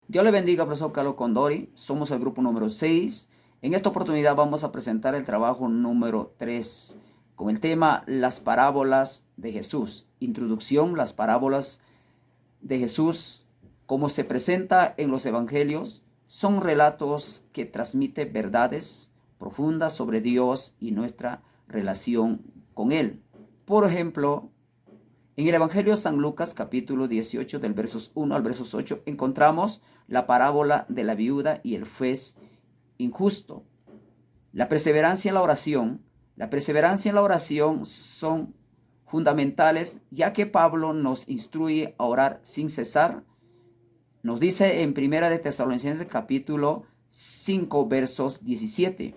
Dios le bendiga, profesor Carlos Condori. Somos el grupo número 6. En esta oportunidad vamos a presentar el trabajo número 3 con el tema Las parábolas de Jesús. Introducción, las parábolas de Jesús, como se presenta en los evangelios, son relatos que transmiten verdades profundas sobre Dios y nuestra relación con Él. Por ejemplo, en el Evangelio de San Lucas, capítulo 18, del versos 1 al versos 8, encontramos la parábola de la viuda y el juez injusto. La perseverancia en la oración. La perseverancia en la oración son fundamentales, ya que Pablo nos instruye a orar sin cesar. Nos dice en Primera de Tesalonicenses, capítulo 5, versos 17.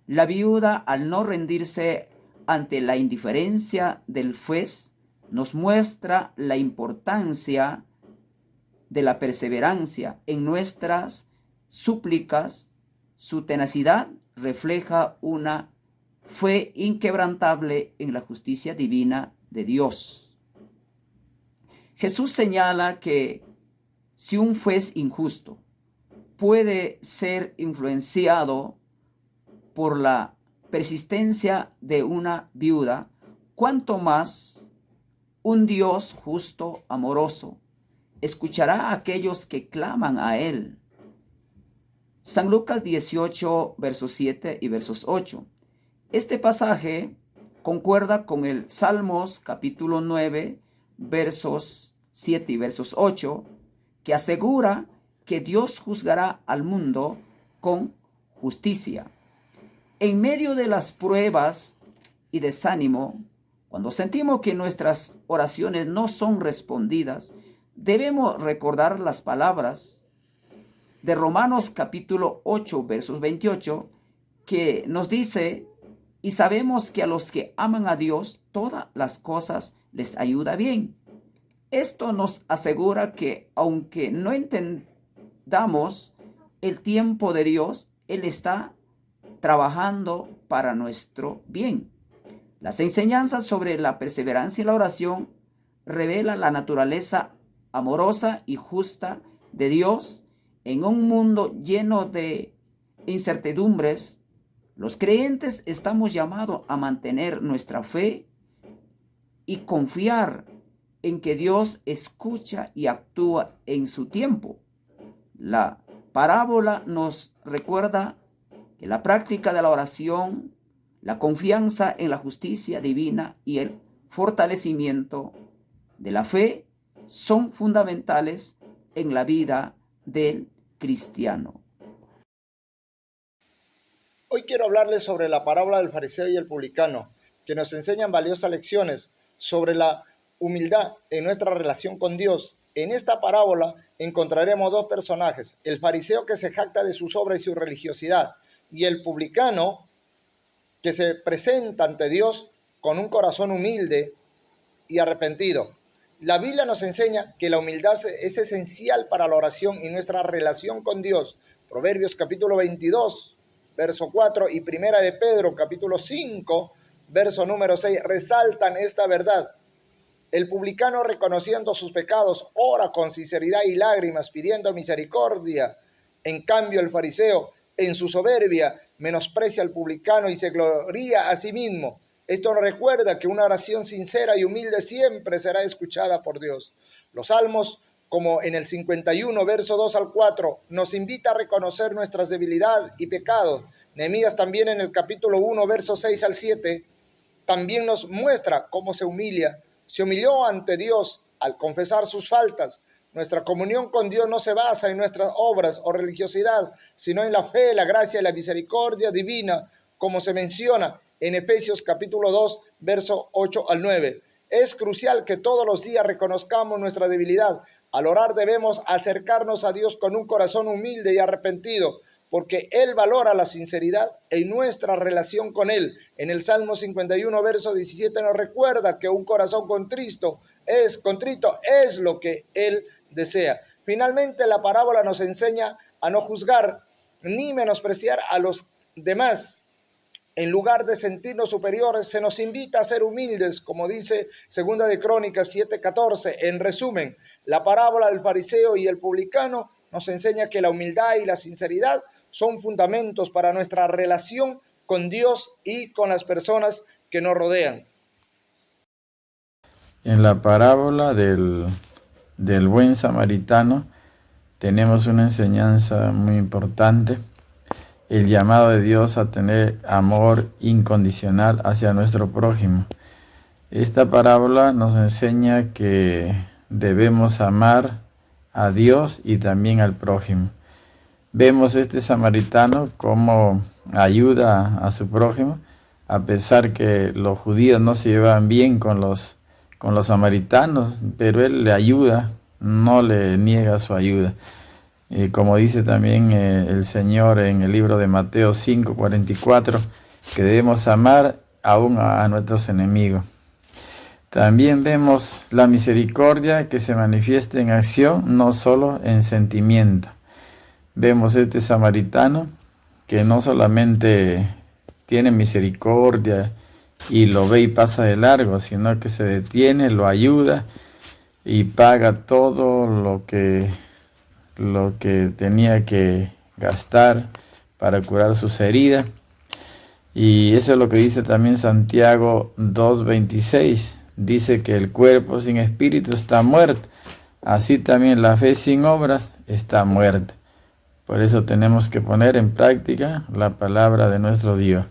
La viuda, al no rendirse ante la indiferencia del juez, nos muestra la importancia de la perseverancia en nuestras súplicas. Su tenacidad refleja una fe inquebrantable en la justicia divina de Dios. Jesús señala que si un juez injusto puede ser influenciado por la persistencia de una viuda, cuanto más un Dios justo, amoroso, escuchará a aquellos que claman a Él. San Lucas 18, versos 7 y versos 8. Este pasaje concuerda con el Salmos capítulo 9, versos 7 y versos 8, que asegura que Dios juzgará al mundo con justicia. En medio de las pruebas y desánimo, cuando sentimos que nuestras oraciones no son respondidas, debemos recordar las palabras de Romanos capítulo 8, versos 28, que nos dice: y sabemos que a los que aman a Dios, todas las cosas les ayuda bien. Esto nos asegura que aunque no entendamos el tiempo de Dios, Él está trabajando para nuestro bien. Las enseñanzas sobre la perseverancia y la oración revelan la naturaleza amorosa y justa de Dios en un mundo lleno de incertidumbres. Los creyentes estamos llamados a mantener nuestra fe y confiar en que Dios escucha y actúa en su tiempo. La parábola nos recuerda que la práctica de la oración, la confianza en la justicia divina y el fortalecimiento de la fe son fundamentales en la vida del cristiano. Hoy quiero hablarles sobre la parábola del fariseo y el publicano, que nos enseñan valiosas lecciones sobre la humildad en nuestra relación con Dios. En esta parábola encontraremos dos personajes: el fariseo, que se jacta de sus obras y su religiosidad, y el publicano, que se presenta ante Dios con un corazón humilde y arrepentido. La Biblia nos enseña que la humildad es esencial para la oración y nuestra relación con Dios. Proverbios capítulo 22, verso 4 y Primera de Pedro capítulo 5, verso número 6 resaltan esta verdad. El publicano, reconociendo sus pecados, ora con sinceridad y lágrimas, pidiendo misericordia. En cambio, el fariseo, en su soberbia, menosprecia al publicano y se gloria a sí mismo. Esto nos recuerda que una oración sincera y humilde siempre será escuchada por Dios. Los salmos, como en el 51, verso 2 al 4, nos invita a reconocer nuestras debilidades y pecados. Nehemías también, en el capítulo 1, verso 6 al 7, también nos muestra cómo se humilla. Se humilló ante Dios al confesar sus faltas. Nuestra comunión con Dios no se basa en nuestras obras o religiosidad, sino en la fe, la gracia y la misericordia divina, como se menciona en Efesios capítulo 2, verso 8 al 9. Es crucial que todos los días reconozcamos nuestra debilidad. Al orar debemos acercarnos a Dios con un corazón humilde y arrepentido, porque Él valora la sinceridad en nuestra relación con Él. En el Salmo 51, verso 17 nos recuerda que un corazón contrito es lo que Él desea. Finalmente, la parábola nos enseña a no juzgar ni menospreciar a los demás. En lugar de sentirnos superiores, se nos invita a ser humildes, como dice Segunda de Crónicas 7:14. En resumen, la parábola del fariseo y el publicano nos enseña que la humildad y la sinceridad son fundamentos para nuestra relación con Dios y con las personas que nos rodean. En la parábola del buen samaritano tenemos una enseñanza muy importante, el llamado de Dios a tener amor incondicional hacia nuestro prójimo. Esta parábola nos enseña que debemos amar a Dios y también al prójimo. Vemos este samaritano como ayuda a su prójimo, a pesar que los judíos no se llevaban bien con los samaritanos, pero él le ayuda, no le niega su ayuda. Como dice también el Señor en el libro de Mateo 5:44, que debemos amar aún a nuestros enemigos. También vemos la misericordia que se manifiesta en acción, no solo en sentimiento. Vemos este samaritano que no solamente tiene misericordia y lo ve y pasa de largo, sino que se detiene, lo ayuda y paga todo lo que tenía que gastar para curar sus heridas. Y eso es lo que dice también Santiago 2:26. Dice que el cuerpo sin espíritu está muerto. Así también la fe sin obras está muerta. Por eso tenemos que poner en práctica la palabra de nuestro Dios.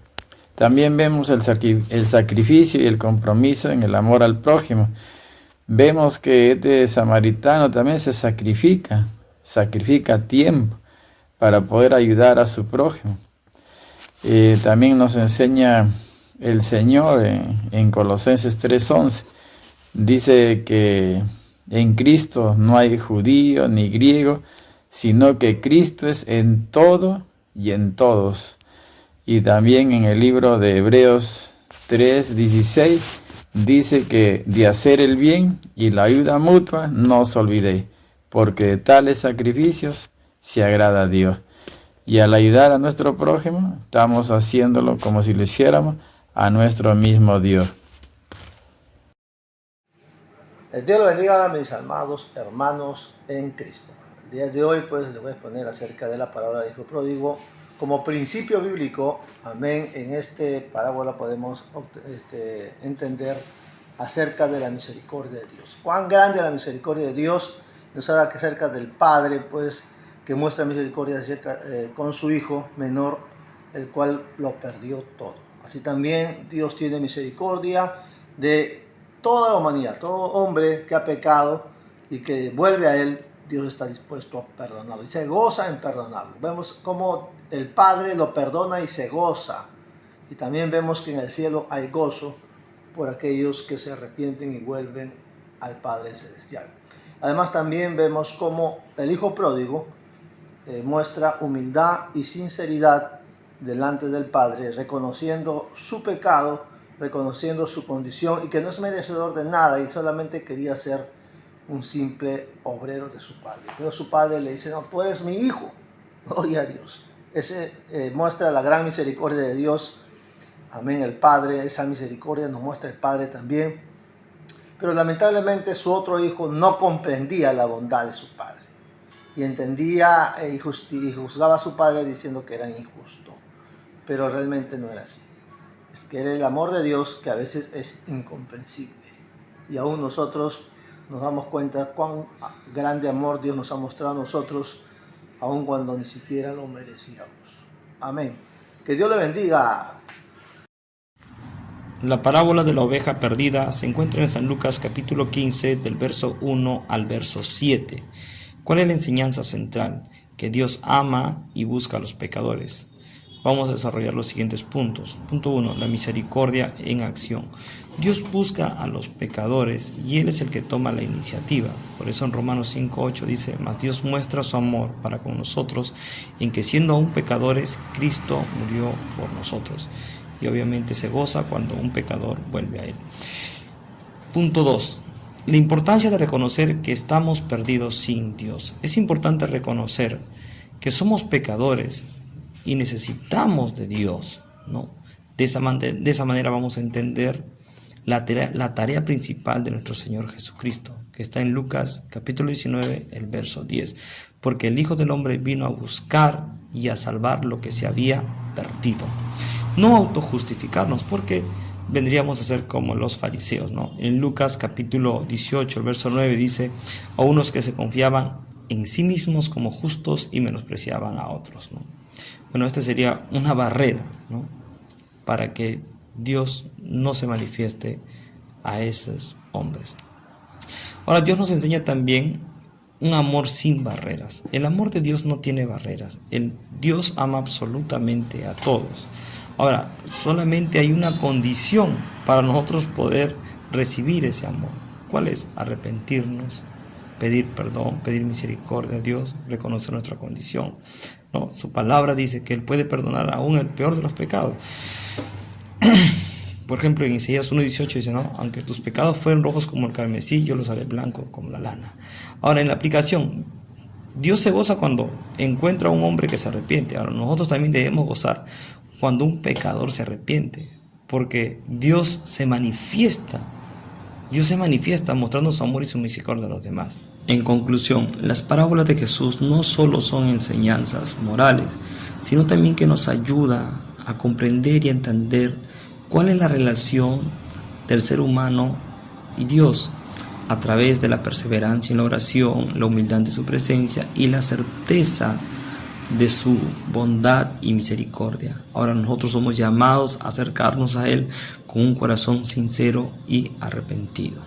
También vemos el sacrificio y el compromiso en el amor al prójimo. Vemos que este samaritano también se sacrifica tiempo para poder ayudar a su prójimo. También nos enseña el Señor en Colosenses 3:11. Dice que en Cristo no hay judío ni griego, sino que Cristo es en todo y en todos. Y también en el libro de Hebreos 3:16 dice que de hacer el bien y la ayuda mutua no os olvidéis, porque de tales sacrificios se agrada a Dios. Y al ayudar a nuestro prójimo, estamos haciéndolo como si lo hiciéramos a nuestro mismo Dios. El Dios lo bendiga, mis amados hermanos en Cristo. El día de hoy pues les voy a exponer acerca de la parábola del hijo pródigo como principio bíblico. Amén. En esta parábola podemos entender acerca de la misericordia de Dios. Cuán grande es la misericordia de Dios. Nos habla acerca del Padre, pues, que muestra misericordia con su Hijo menor, el cual lo perdió todo. Así también Dios tiene misericordia de toda la humanidad, todo hombre que ha pecado y que vuelve a Él. Dios está dispuesto a perdonarlo y se goza en perdonarlo. Vemos cómo el Padre lo perdona y se goza. Y también vemos que en el cielo hay gozo por aquellos que se arrepienten y vuelven al Padre Celestial. Además también vemos cómo el hijo pródigo muestra humildad y sinceridad delante del Padre, reconociendo su pecado, reconociendo su condición y que no es merecedor de nada y solamente quería ser un simple obrero de su padre. Pero su padre le dice: no, tú eres mi hijo. Gloria a Dios. Ese muestra la gran misericordia de Dios. Amén. El Padre, esa misericordia nos muestra el Padre también. Pero lamentablemente su otro hijo no comprendía la bondad de su padre y entendía y juzgaba a su padre diciendo que era injusto. Pero realmente no era así. Es que era el amor de Dios que a veces es incomprensible. Y aún nosotros nos damos cuenta cuán grande amor Dios nos ha mostrado a nosotros, aun cuando ni siquiera lo merecíamos. Amén. Que Dios le bendiga. La parábola de la oveja perdida se encuentra en San Lucas capítulo 15 del verso 1 al verso 7. ¿Cuál es la enseñanza central? Que Dios ama y busca a los pecadores. Vamos a desarrollar los siguientes puntos. Punto 1. La misericordia en acción. Dios busca a los pecadores y Él es el que toma la iniciativa. Por eso en Romanos 5:8 dice: mas Dios muestra su amor para con nosotros en que siendo aún pecadores, Cristo murió por nosotros. Y obviamente se goza cuando un pecador vuelve a Él. Punto 2. La importancia de reconocer que estamos perdidos sin Dios. Es importante reconocer que somos pecadores y necesitamos de Dios, ¿no? De esa manera vamos a entender la tarea principal de nuestro Señor Jesucristo, que está en Lucas capítulo 19, el verso 10. Porque el Hijo del Hombre vino a buscar y a salvar lo que se había perdido. No autojustificarnos, porque vendríamos a ser como los fariseos, ¿no? En Lucas capítulo 18, el verso 9 dice: a unos que se confiaban en sí mismos como justos y menospreciaban a otros, ¿no? Bueno, esta sería una barrera, ¿no?, para que Dios no se manifieste a esos hombres. Ahora, Dios nos enseña también un amor sin barreras. El amor de Dios no tiene barreras. Dios ama absolutamente a todos. Ahora, solamente hay una condición para nosotros poder recibir ese amor. ¿Cuál es? Arrepentirnos, pedir perdón, pedir misericordia a Dios, reconocer nuestra condición, ¿no? Su palabra dice que Él puede perdonar aún el peor de los pecados. Por ejemplo, en Isaías 1:18 dice, ¿no?, aunque tus pecados fueron rojos como el carmesí, yo los haré blancos como la lana. Ahora, en la aplicación, Dios se goza cuando encuentra a un hombre que se arrepiente. Ahora, nosotros también debemos gozar cuando un pecador se arrepiente, porque Dios se manifiesta mostrando su amor y su misericordia a los demás. En conclusión, las parábolas de Jesús no solo son enseñanzas morales, sino también que nos ayuda a comprender y entender cuál es la relación del ser humano y Dios, a través de la perseverancia en la oración, la humildad de su presencia y la certeza de su bondad y misericordia. Ahora nosotros somos llamados a acercarnos a Él con un corazón sincero y arrepentido.